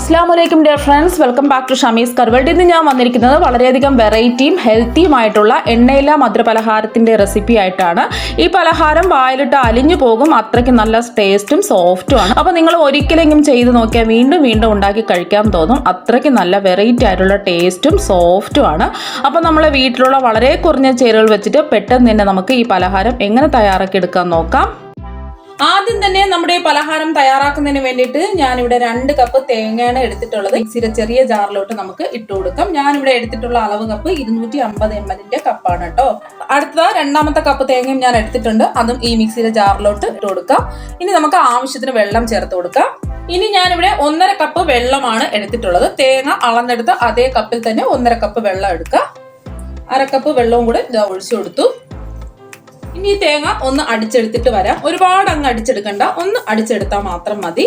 അസ്സലാമലൈക്കും dear friends, welcome back to Shamees car world. ഇന്ന് ഞാൻ വന്നിരിക്കുന്നത് വളരെയധികം വെറൈറ്റിയും ഹെൽത്തിയുമായിട്ടുള്ള എണ്ണയില്ല മധുരപലഹാരത്തിൻ്റെ റെസിപ്പി ആയിട്ടാണ്. ഈ പലഹാരം വായിലിട്ട് അലിഞ്ഞു പോകും, അത്രയ്ക്ക് നല്ല ടേസ്റ്റും സോഫ്റ്റുമാണ്. അപ്പോൾ നിങ്ങൾ ഒരിക്കലെങ്കിലും ചെയ്ത് നോക്കിയാൽ വീണ്ടും വീണ്ടും ഉണ്ടാക്കി കഴിക്കാൻ തോന്നും. അത്രയ്ക്ക് നല്ല വെറൈറ്റി ആയിട്ടുള്ള ടേസ്റ്റും സോഫ്റ്റുമാണ്. അപ്പോൾ നമ്മൾ വീട്ടിലുള്ള വളരെ കുറഞ്ഞ ചേരുവകൾ വെച്ചിട്ട് പെട്ടെന്ന് തന്നെ നമുക്ക് ഈ പലഹാരം എങ്ങനെ തയ്യാറാക്കി എടുക്കാൻ നോക്കാം. ആദ്യം തന്നെ നമ്മുടെ പലഹാരം തയ്യാറാക്കുന്നതിന് വേണ്ടിയിട്ട് ഞാനിവിടെ 2 കപ്പ് തേങ്ങയാണ് എടുത്തിട്ടുള്ളത്. മിക്സിയുടെ ചെറിയ ജാറിലോട്ട് നമുക്ക് ഇട്ട് കൊടുക്കാം. ഞാനിവിടെ എടുത്തിട്ടുള്ള അളവ് കപ്പ് 250 ml കപ്പാണ് കേട്ടോ. അടുത്ത രണ്ടാമത്തെ കപ്പ് തേങ്ങയും ഞാൻ എടുത്തിട്ടുണ്ട്, അതും ഈ മിക്സിയുടെ ജാറിലോട്ട് ഇട്ട് കൊടുക്കാം. ഇനി നമുക്ക് ആവശ്യത്തിന് വെള്ളം ചേർത്ത് കൊടുക്കാം. ഇനി ഞാനിവിടെ 1.5 കപ്പ് വെള്ളമാണ് എടുത്തിട്ടുള്ളത്. തേങ്ങ അളന്നെടുത്ത് അതേ കപ്പിൽ തന്നെ 1.5 കപ്പ് വെള്ളം എടുക്കുക. 1/2 കപ്പ് വെള്ളവും കൂടെ ഒഴിച്ചു കൊടുത്തു. ഇനി ഈ തേങ്ങ ഒന്ന് അടിച്ചെടുത്തിട്ട് വരാം. ഒരുപാട് അങ്ങ് അടിച്ചെടുക്കണ്ട, ഒന്ന് അടിച്ചെടുത്താൽ മാത്രം മതി.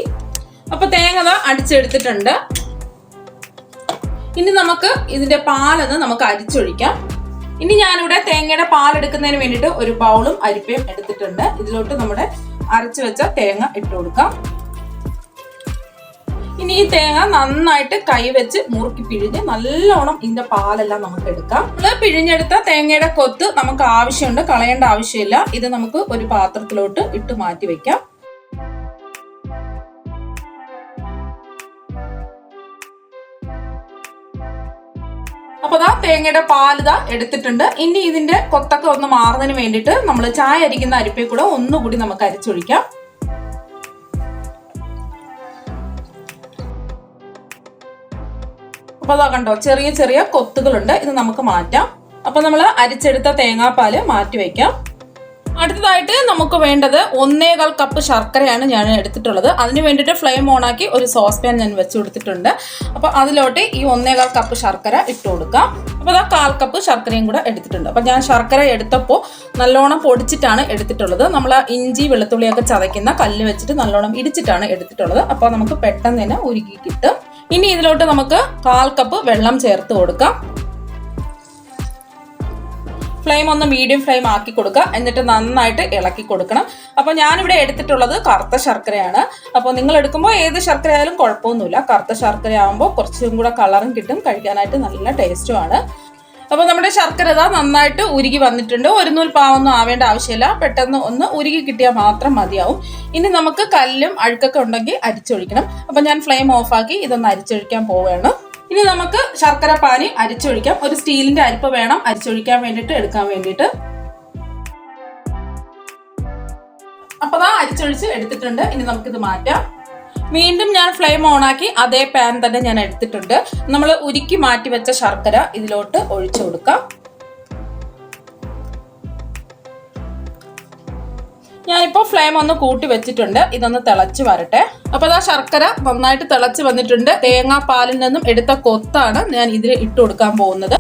അപ്പൊ തേങ്ങ അടിച്ചെടുത്തിട്ടുണ്ട്. ഇനി നമുക്ക് ഇതിന്റെ പാലൊന്ന് നമുക്ക് അരിച്ചൊഴിക്കാം. ഇനി ഞാനിവിടെ തേങ്ങയുടെ പാലെടുക്കുന്നതിന് വേണ്ടിയിട്ട് ഒരു ബൗളും അരിപ്പയും എടുത്തിട്ടുണ്ട്. ഇതിലോട്ട് നമ്മുടെ അരച്ചു വെച്ച തേങ്ങ ഇട്ട് കൊടുക്കാം. ഇനി ഈ തേങ്ങ നന്നായിട്ട് കൈവച്ച് മുറുക്കി പിഴിഞ്ഞ് നല്ലോണം ഇതിന്റെ പാലെല്ലാം നമുക്ക് എടുക്കാം. നമ്മൾ പിഴിഞ്ഞെടുത്ത തേങ്ങയുടെ കൊത്ത് നമുക്ക് ആവശ്യമുണ്ട്, കളയേണ്ട ആവശ്യമില്ല. ഇത് നമുക്ക് ഒരു പാത്രത്തിലോട്ട് ഇട്ട് മാറ്റി വെക്കാം. അപ്പൊ തേങ്ങയുടെ പാല് എടുത്തിട്ടുണ്ട്. ഇനി ഇതിന്റെ കൊത്തൊക്കെ ഒന്ന് മാറുന്നതിന് വേണ്ടിയിട്ട് നമ്മൾ ചായ അരിക്കുന്ന അരിപ്പയിൽ കൂടെ ഒന്നുകൂടി നമുക്ക് അരിച്ചൊഴിക്കാം. അപ്പൊ കണ്ടോ, ചെറിയ ചെറിയ കൊത്തുകളുണ്ട്. ഇത് നമുക്ക് മാറ്റാം. അപ്പൊ നമ്മൾ അരിച്ചെടുത്ത തേങ്ങാപ്പാല് മാറ്റി വെക്കാം. അടുത്തതായിട്ട് നമുക്ക് വേണ്ടത് 1.25 കപ്പ് ശർക്കരയാണ് ഞാൻ എടുത്തിട്ടുള്ളത്. അതിന് വേണ്ടിയിട്ട് ഫ്ലെയിം ഓണാക്കി ഒരു സോസ് പാൻ ഞാൻ വെച്ച് കൊടുത്തിട്ടുണ്ട്. അപ്പൊ അതിലോട്ട് ഈ 1.25 കപ്പ് ശർക്കര ഇട്ട് കൊടുക്കാം. അപ്പൊ 1/4 കപ്പ് ശർക്കരയും കൂടെ എടുത്തിട്ടുണ്ട്. അപ്പൊ ഞാൻ ശർക്കര എടുത്തപ്പോൾ നല്ലോണം പൊടിച്ചിട്ടാണ് എടുത്തിട്ടുള്ളത്. നമ്മൾ ഇഞ്ചി വെളുത്തുള്ളിയൊക്കെ ചതയ്ക്കുന്ന കല്ല് വെച്ചിട്ട് നല്ലോണം ഇടിച്ചിട്ടാണ് എടുത്തിട്ടുള്ളത്. അപ്പൊ നമുക്ക് പെട്ടെന്ന് തന്നെ ഉരുക്കി കിട്ടും. ഇനി ഇതിലോട്ട് നമുക്ക് 1/4 കപ്പ് വെള്ളം ചേർത്ത് കൊടുക്കാം. ഫ്ലെയിം ഒന്ന് മീഡിയം ഫ്ലെയിം ആക്കി കൊടുക്കുക. എന്നിട്ട് നന്നായിട്ട് ഇളക്കി കൊടുക്കണം. അപ്പൊ ഞാനിവിടെ എടുത്തിട്ടുള്ളത് കറുത്ത ശർക്കരയാണ്. അപ്പോൾ നിങ്ങൾ എടുക്കുമ്പോൾ ഏത് ശർക്കര ആയാലും കുഴപ്പമൊന്നുമില്ല. കറുത്ത ശർക്കര ആകുമ്പോൾ കുറച്ചും കൂടെ കളറും കിട്ടും, കഴിക്കാനായിട്ട് നല്ല ടേസ്റ്റുമാണ്. അപ്പൊ നമ്മുടെ ശർക്കര നന്നായിട്ട് ഉരുകി വന്നിട്ടുണ്ട്. ഒരു നൂൽ പാവൊന്നും ആവേണ്ട ആവശ്യമില്ല, പെട്ടെന്ന് ഒന്ന് ഉരുകി കിട്ടിയാൽ മാത്രം മതിയാവും. ഇനി നമുക്ക് കല്ലും അഴുക്കൊക്കെ ഉണ്ടെങ്കിൽ അരിച്ചൊഴിക്കണം. അപ്പൊ ഞാൻ ഫ്ലെയിം ഓഫാക്കി ഇതൊന്ന് അരിച്ചൊഴിക്കാൻ പോവുകയാണ്. ഇനി നമുക്ക് ശർക്കര പാനി അരിച്ചൊഴിക്കാം. ഒരു സ്റ്റീലിന്റെ അരിപ്പ വേണം അരിച്ചൊഴിക്കാൻ വേണ്ടിയിട്ട് എടുക്കാൻ വേണ്ടിയിട്ട്. അപ്പൊ അരിച്ചൊഴിച്ച് എടുത്തിട്ടുണ്ട്. ഇനി നമുക്കിത് മാറ്റാം. വീണ്ടും ഞാൻ ഫ്ലെയിം ഓണാക്കി അതേ പാൻ തന്നെ ഞാൻ എടുത്തിട്ടുണ്ട്. നമ്മൾ ഉരുക്കി മാറ്റി വെച്ച ശർക്കര ഇതിലോട്ട് ഒഴിച്ചു കൊടുക്കാം. ഞാനിപ്പോ ഫ്ലെയിം ഒന്ന് കൂട്ടി വെച്ചിട്ടുണ്ട്. ഇതൊന്ന് തിളച്ച് വരട്ടെ. അപ്പൊ ശർക്കര നന്നായിട്ട് തിളച്ച് വന്നിട്ടുണ്ട്. തേങ്ങാപ്പാലിൽ നിന്നും എടുത്ത കൊത്താണ് ഞാൻ ഇതിൽ ഇട്ട് കൊടുക്കാൻ പോകുന്നത്.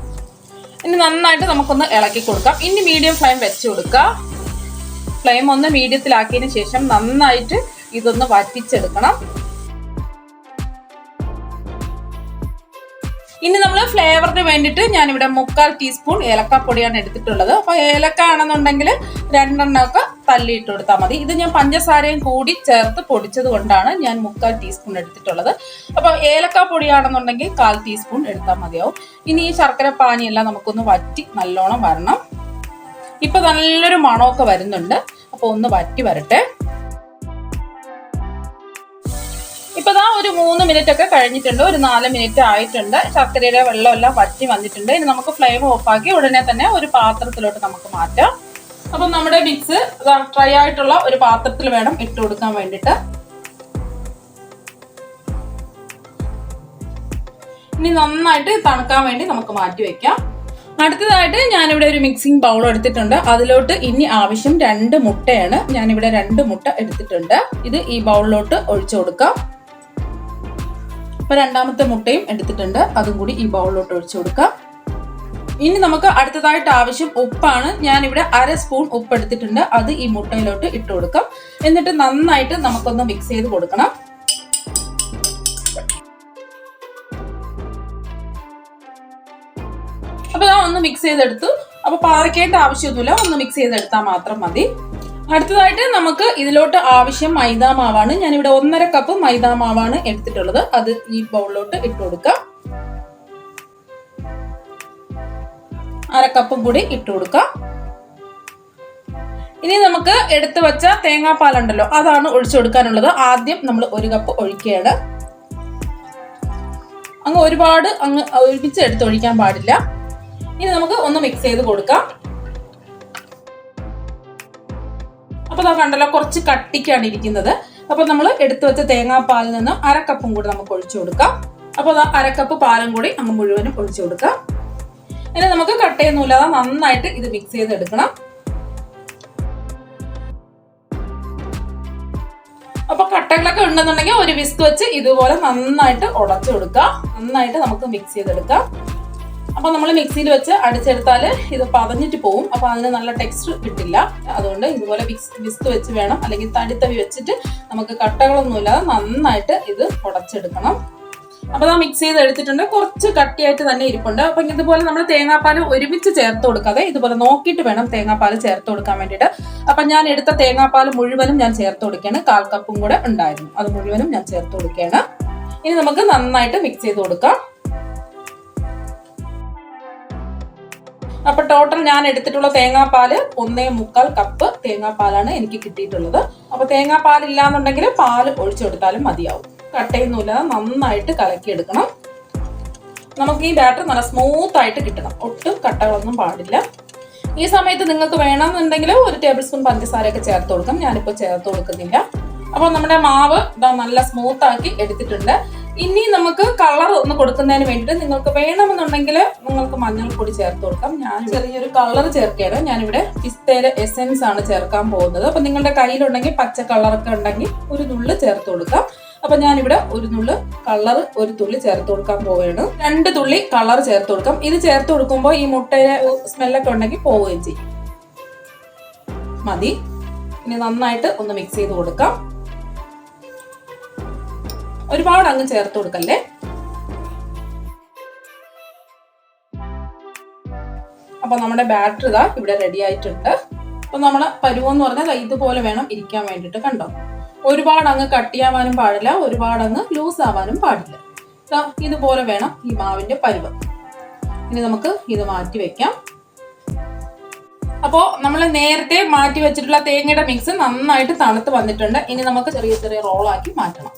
ഇനി നന്നായിട്ട് നമുക്കൊന്ന് ഇളക്കി കൊടുക്കാം. ഇനി മീഡിയം ഫ്ലെയിം വെച്ച് കൊടുക്കുക. ഫ്ലെയിം ഒന്ന് മീഡിയത്തിലാക്കിയതിന് ശേഷം നന്നായിട്ട് ഇതൊന്ന് വറ്റിച്ചെടുക്കണം. ഇനി നമ്മൾ ഫ്ലേവറിന് വേണ്ടിയിട്ട് ഞാനിവിടെ 3/4 ടീസ്പൂൺ ഏലക്കാപ്പൊടിയാണ് എടുത്തിട്ടുള്ളത്. അപ്പൊ ഏലക്ക ആണെന്നുണ്ടെങ്കിൽ 2 എണ്ണമൊക്കെ തല്ലിയിട്ട് കൊടുത്താൽ മതി. ഇത് ഞാൻ പഞ്ചസാരയും കൂടി ചേർത്ത് പൊടിച്ചത് കൊണ്ടാണ് ഞാൻ 3/4 ടീസ്പൂൺ എടുത്തിട്ടുള്ളത്. അപ്പൊ ഏലക്കാപ്പൊടിയാണെന്നുണ്ടെങ്കിൽ 1/4 ടീസ്പൂൺ എടുത്താൽ മതിയാവും. ഇനി ഈ ശർക്കര പാനിയെല്ലാം നമുക്കൊന്ന് വറ്റി നല്ലോണം വരണം. ഇപ്പൊ നല്ലൊരു മണമൊക്കെ വരുന്നുണ്ട്. അപ്പൊ ഒന്ന് വറ്റി വരട്ടെ. ഇപ്പൊ ഒരു 3 മിനിറ്റ് ഒക്കെ കഴിഞ്ഞിട്ടുണ്ട്. ഒരു 4 മിനിറ്റ് ആയിട്ടുണ്ട്. ശർക്കരയുടെ വെള്ളമെല്ലാം വറ്റി വന്നിട്ടുണ്ട്. ഇനി നമുക്ക് ഫ്ലെയിം ഓഫാക്കി ഉടനെ തന്നെ ഒരു പാത്രത്തിലോട്ട് നമുക്ക് മാറ്റാം. അപ്പൊ നമ്മുടെ മിക്സ് ഡ്രൈ ആയിട്ടുള്ള ഒരു പാത്രത്തിൽ വേണം ഇട്ട് കൊടുക്കാൻ വേണ്ടിയിട്ട്. ഇനി നന്നായിട്ട് തണുക്കാൻ വേണ്ടി നമുക്ക് മാറ്റി വെക്കാം. അടുത്തതായിട്ട് ഞാനിവിടെ ഒരു മിക്സിംഗ് ബൗൾ എടുത്തിട്ടുണ്ട്. അതിലോട്ട് ഇനി ആവശ്യം 2 മുട്ടയാണ്. ഞാനിവിടെ 2 മുട്ട എടുത്തിട്ടുണ്ട്. ഇത് ഈ ബൗളിലോട്ട് ഒഴിച്ചു കൊടുക്കാം. അപ്പൊ രണ്ടാമത്തെ മുട്ടയും എടുത്തിട്ടുണ്ട്, അതും കൂടി ഈ ബൗളിലോട്ട് ഒഴിച്ചു കൊടുക്കാം. ഇനി നമുക്ക് അടുത്തതായിട്ട് ആവശ്യം ഉപ്പാണ്. ഞാനിവിടെ 1/2 സ്പൂൺ ഉപ്പ് എടുത്തിട്ടുണ്ട്. അത് ഈ മുട്ടയിലോട്ട് ഇട്ട് കൊടുക്കാം. എന്നിട്ട് നന്നായിട്ട് നമുക്കൊന്ന് മിക്സ് ചെയ്ത് കൊടുക്കണം. അപ്പൊ ഒന്ന് മിക്സ് ചെയ്തെടുത്തു. അപ്പൊ പാറിക്കേണ്ട ആവശ്യമൊന്നുമില്ല, ഒന്ന് മിക്സ് ചെയ്തെടുത്താൽ മാത്രം മതി. അടുത്തതായിട്ട് നമുക്ക് ഇതിലോട്ട് ആവശ്യം മൈദാ മാവാണ്. ഞാനിവിടെ 1.5 കപ്പ് മൈദാ മാവാണ് എടുത്തിട്ടുള്ളത്. അത് ഈ ബൗളിലോട്ട് ഇട്ട് കൊടുക്കാം. 1/2 കപ്പും കൂടി ഇട്ട് കൊടുക്കാം. ഇനി നമുക്ക് എടുത്തു വെച്ച തേങ്ങാപ്പാലുണ്ടല്ലോ, അതാണ് ഒഴിച്ചു കൊടുക്കാനുള്ളത്. ആദ്യം നമ്മൾ 1 കപ്പ് ഒഴിക്കുകയാണ്. അങ്ങ് ഒരുപാട് ഒരുമിച്ച് എടുത്ത് ഒഴിക്കാൻ പാടില്ല. ഇനി നമുക്ക് ഒന്ന് മിക്സ് ചെയ്ത് കൊടുക്കാം. അപ്പൊ കണ്ടല്ലോ, കുറച്ച് കട്ടിക്കാണ് ഇരിക്കുന്നത്. അപ്പൊ നമ്മൾ എടുത്തു വെച്ച തേങ്ങാപ്പാലിൽ നിന്ന് 1/2 കപ്പും കൂടി നമുക്ക് ഒഴിച്ചു കൊടുക്കാം. അപ്പൊ 1/2 കപ്പ് പാലും കൂടി അങ്ങ് മുഴുവനും ഒഴിച്ചു കൊടുക്കാം. ഇനി നമുക്ക് കട്ടയൊന്നുമില്ലാതെ നന്നായിട്ട് ഇത് മിക്സ് ചെയ്തെടുക്കണം. അപ്പൊ കട്ടകളൊക്കെ ഉണ്ടെന്നുണ്ടെങ്കിൽ ഒരു വിസ്ക് വെച്ച് ഇതുപോലെ നന്നായിട്ട് ഉടച്ചു കൊടുക്കാം. നന്നായിട്ട് നമുക്ക് മിക്സ് ചെയ്തെടുക്കാം. അപ്പൊ നമ്മൾ മിക്സിയിൽ വെച്ച് അടിച്ചെടുത്താൽ ഇത് പതഞ്ഞിട്ട് പോവും. അപ്പൊ അതിന് നല്ല ടെക്സ്ചർ കിട്ടില്ല. അതുകൊണ്ട് ഇതുപോലെ വിസ്ക് വെച്ച് വേണം, അല്ലെങ്കിൽ തടിത്തവി വെച്ചിട്ട് നമുക്ക് കട്ടകളൊന്നുമില്ലാതെ നന്നായിട്ട് ഇത് ഉടച്ചെടുക്കണം. അപ്പൊ മിക്സ് ചെയ്ത് എടുത്തിട്ടുണ്ട്. കുറച്ച് കട്ടിയായിട്ട് തന്നെ ഇരിപ്പുണ്ട്. അപ്പൊ ഇതുപോലെ നമ്മൾ തേങ്ങാപ്പാൽ ഒരുമിച്ച് ചേർത്ത് കൊടുക്കാതെ ഇതുപോലെ നോക്കിയിട്ട് വേണം തേങ്ങാപ്പാൽ ചേർത്ത് കൊടുക്കാൻ വേണ്ടിയിട്ട്. അപ്പൊ ഞാൻ എടുത്ത തേങ്ങാപ്പാൽ മുഴുവനും ഞാൻ ചേർത്ത് കൊടുക്കുകയാണ്. 1/4 കപ്പും കൂടെ ഉണ്ടായിരുന്നു, അത് മുഴുവനും ഞാൻ ചേർത്ത് കൊടുക്കുകയാണ്. ഇനി നമുക്ക് നന്നായിട്ട് മിക്സ് ചെയ്ത് കൊടുക്കാം. അപ്പൊ ടോട്ടൽ ഞാൻ എടുത്തിട്ടുള്ള തേങ്ങാപ്പാല് 1.25 കപ്പ് തേങ്ങാപ്പാലാണ് എനിക്ക് കിട്ടിയിട്ടുള്ളത്. അപ്പൊ തേങ്ങാപ്പാൽ ഇല്ലാന്നുണ്ടെങ്കിൽ പാല് ഒഴിച്ചു കൊടുത്താലും മതിയാവും. കട്ടയൊന്നുമില്ലാതെ നന്നായിട്ട് കലക്കിയെടുക്കണം. നമുക്ക് ഈ ബാറ്റർ നല്ല സ്മൂത്ത് ആയിട്ട് കിട്ടണം. ഒട്ടും കട്ടകളൊന്നും പാടില്ല. ഈ സമയത്ത് നിങ്ങൾക്ക് വേണമെന്നുണ്ടെങ്കിൽ 1 ടേബിൾ സ്പൂൺ പഞ്ചസാരയൊക്കെ ചേർത്ത് കൊടുക്കാം. ഞാനിപ്പോൾ ചേർത്ത് കൊടുക്കുന്നില്ല. അപ്പോൾ നമ്മുടെ മാവ് നല്ല സ്മൂത്ത് ആക്കി എടുത്തിട്ടുണ്ട്. ഇനി നമുക്ക് കളർ ഒന്ന് കൊടുക്കുന്നതിന് വേണ്ടിയിട്ട് നിങ്ങൾക്ക് വേണമെന്നുണ്ടെങ്കിൽ നിങ്ങൾക്ക് മഞ്ഞൾപ്പൊടി ചേർത്ത് കൊടുക്കാം. ഞാൻ ചെറിയൊരു കളർ ചേർക്കുകയാണ്. ഞാനിവിടെ പിസ്തയുടെ എസെൻസ് ആണ് ചേർക്കാൻ പോകുന്നത്. അപ്പൊ നിങ്ങളുടെ കയ്യിലുണ്ടെങ്കിൽ പച്ച കളറൊക്കെ ഉണ്ടെങ്കിൽ ഒരു നുള്ള് ചേർത്ത് കൊടുക്കാം. അപ്പൊ ഞാനിവിടെ ഒരു നുള്ള് കളർ ഒരു തുള്ളി ചേർത്ത് കൊടുക്കാൻ പോവുകയാണ്. 2 തുള്ളി കളർ ചേർത്ത് കൊടുക്കാം. ഇത് ചേർത്ത് കൊടുക്കുമ്പോൾ ഈ മുട്ടയുടെ സ്മെല്ലൊക്കെ ഉണ്ടെങ്കിൽ പോവുകയും ചെയ്യും. മതി. ഇനി നന്നായിട്ട് ഒന്ന് മിക്സ് ചെയ്ത് കൊടുക്കാം. ഒരുപാട് അങ്ങ് ചേർത്ത് കൊടുക്കല്ലേ. അപ്പൊ നമ്മുടെ ബാറ്റർ ഇതാ ഇവിടെ റെഡി ആയിട്ടുണ്ട്. അപ്പൊ നമ്മളെ പരുവെന്ന് പറഞ്ഞാൽ ഇതുപോലെ വേണം ഇരിക്കാൻ വേണ്ടിയിട്ട്. കണ്ടോ, ഒരുപാട് അങ്ങ് കട്ടിയാവാനും പാടില്ല, ഒരുപാട് അങ്ങ് ലൂസ് ആവാനും പാടില്ല. ഇതുപോലെ വേണം ഈ മാവിന്റെ പരുവ്. ഇനി നമുക്ക് ഇത് മാറ്റി വെക്കാം. അപ്പോ നമ്മൾ നേരത്തെ മാറ്റി വെച്ചിട്ടുള്ള തേങ്ങയുടെ മിക്സ് നന്നായിട്ട് തണുത്ത് വന്നിട്ടുണ്ട്. ഇനി നമുക്ക് ചെറിയ ചെറിയ റോളാക്കി മാറ്റണം.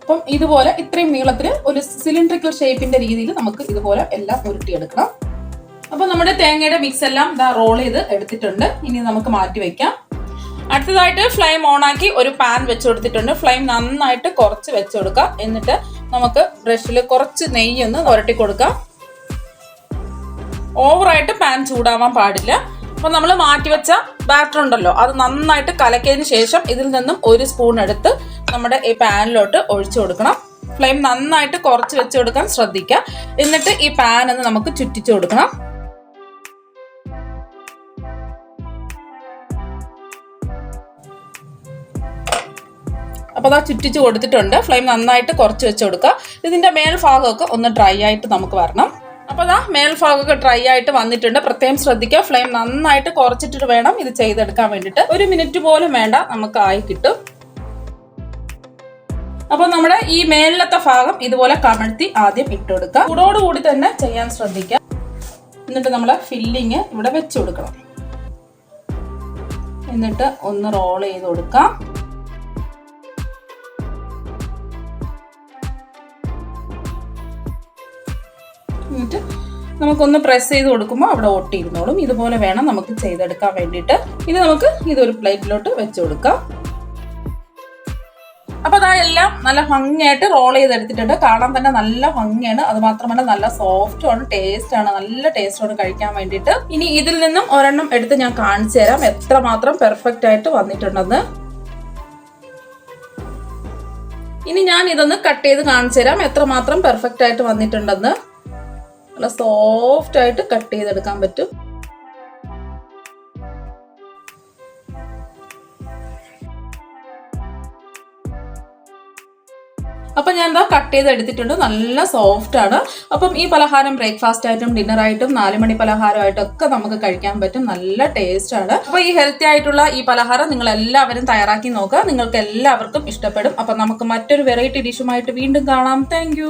അപ്പം ഇതുപോലെ ഇത്രയും നീളത്തിന് ഒരു സിലിണ്ടറിക്കൽ ഷേപ്പിന്റെ രീതിയിൽ നമുക്ക് ഇതുപോലെ എല്ലാം ഉരുട്ടിയെടുക്കണം. അപ്പൊ നമ്മുടെ തേങ്ങയുടെ മിക്സ് എല്ലാം റോൾ ചെയ്ത് എടുത്തിട്ടുണ്ട്. ഇനി നമുക്ക് മാറ്റി വെക്കാം. അടുത്തതായിട്ട് ഫ്ലെയിം ഓൺ ആക്കി ഒരു പാൻ വെച്ച് കൊടുത്തിട്ടുണ്ട്. ഫ്ലെയിം നന്നായിട്ട് കുറച്ച് വെച്ച് കൊടുക്കാം. എന്നിട്ട് നമുക്ക് ബ്രഷിൽ കുറച്ച് നെയ്യൊന്ന് ഉരട്ടി കൊടുക്കാം. ഓവറായിട്ട് പാൻ ചൂടാവാൻ പാടില്ല. അപ്പൊ നമ്മൾ മാറ്റിവെച്ച ബാറ്റർ ഉണ്ടല്ലോ, അത് നന്നായിട്ട് കലക്കിയതിന് ശേഷം ഇതിൽ നിന്നും 1 സ്പൂൺ എടുത്ത് നമ്മുടെ ഈ പാനിലോട്ട് ഒഴിച്ചു കൊടുക്കണം. ഫ്ലെയിം നന്നായിട്ട് കുറച്ച് വെച്ച് കൊടുക്കാൻ ശ്രദ്ധിക്കുക. എന്നിട്ട് ഈ പാൻ ഒന്ന് നമുക്ക് ചുറ്റിച്ചു കൊടുക്കണം. അപ്പോൾ ചുറ്റിച്ച് കൊടുത്തിട്ടുണ്ട്. ഫ്ലെയിം നന്നായിട്ട് കുറച്ച് വെച്ച് കൊടുക്കുക. ഇതിന്റെ മേൽഭാഗമൊക്കെ ഒന്ന് ഡ്രൈ ആയിട്ട് നമുക്ക് വരണം. അപ്പോൾ മേൽഭാഗമൊക്കെ ഡ്രൈ ആയിട്ട് വന്നിട്ടുണ്ട്. പ്രത്യേകം ശ്രദ്ധിക്കുക, ഫ്ലെയിം നന്നായിട്ട് കുറച്ചിട്ട് വേണം ഇത് ചെയ്തെടുക്കാൻ വേണ്ടിയിട്ട്. 1 മിനിറ്റ് പോലും വേണ്ട, നമുക്ക് ആയി കിട്ടും. അപ്പൊ നമ്മുടെ ഈ മേലിലത്തെ ഭാഗം ഇതുപോലെ കമഴ്ത്തി ആദ്യം ഇട്ട് കൊടുക്കുക. ചൂടോടുകൂടി തന്നെ ചെയ്യാൻ ശ്രദ്ധിക്കുക. എന്നിട്ട് നമ്മൾ ഫില്ലിങ് ഇവിടെ വെച്ച് കൊടുക്കണം. എന്നിട്ട് ഒന്ന് റോൾ ചെയ്ത് കൊടുക്കാം. എന്നിട്ട് നമുക്കൊന്ന് പ്രസ് ചെയ്ത് കൊടുക്കുമ്പോൾ അവിടെ ഒട്ടിയിരുന്നോളും. ഇതുപോലെ വേണം നമുക്ക് ചെയ്തെടുക്കാൻ വേണ്ടിയിട്ട്. ഇതൊരു പ്ലേറ്റിലോട്ട് വെച്ച് കൊടുക്കാം. അപ്പൊ എല്ലാം നല്ല ഭംഗിയായിട്ട് റോൾ ചെയ്തെടുത്തിട്ടുണ്ട്. കാണാൻ തന്നെ നല്ല ഭംഗിയാണ്. അത് മാത്രമല്ല നല്ല സോഫ്റ്റും ആണ്, ടേസ്റ്റ് ആണ്, നല്ല ടേസ്റ്റാണ് കഴിക്കാൻ വേണ്ടിയിട്ട്. ഇനി ഇതിൽ നിന്നും ഒരെണ്ണം എടുത്ത് ഞാൻ കാണിച്ചു തരാം എത്രമാത്രം പെർഫെക്റ്റ് ആയിട്ട് വന്നിട്ടുണ്ടെന്ന്. ഇനി ഞാൻ ഇതൊന്ന് കട്ട് ചെയ്ത് കാണിച്ചു തരാം എത്രമാത്രം പെർഫെക്റ്റ് ആയിട്ട് വന്നിട്ടുണ്ടെന്ന്. നല്ല സോഫ്റ്റ് ആയിട്ട് കട്ട് ചെയ്തെടുക്കാൻ പറ്റും. അപ്പം ഞാൻ എന്താ കട്ട് ചെയ്ത് എടുത്തിട്ടുണ്ട്, നല്ല സോഫ്റ്റ് ആണ്. അപ്പം ഈ പലഹാരം ബ്രേക്ക്ഫാസ്റ്റ് ആയിട്ടും ഡിന്നറായിട്ടും 4 മണി പലഹാരമായിട്ടും ഒക്കെ നമുക്ക് കഴിക്കാൻ പറ്റും. നല്ല ടേസ്റ്റ് ആണ്. അപ്പോൾ ഈ ഹെൽത്തി ആയിട്ടുള്ള ഈ പലഹാരം നിങ്ങൾ എല്ലാവരും തയ്യാറാക്കി നോക്കുക. നിങ്ങൾക്ക് എല്ലാവർക്കും ഇഷ്ടപ്പെടും. അപ്പം നമുക്ക് മറ്റൊരു വെറൈറ്റി ഡിഷുമായിട്ട് വീണ്ടും കാണാം. താങ്ക്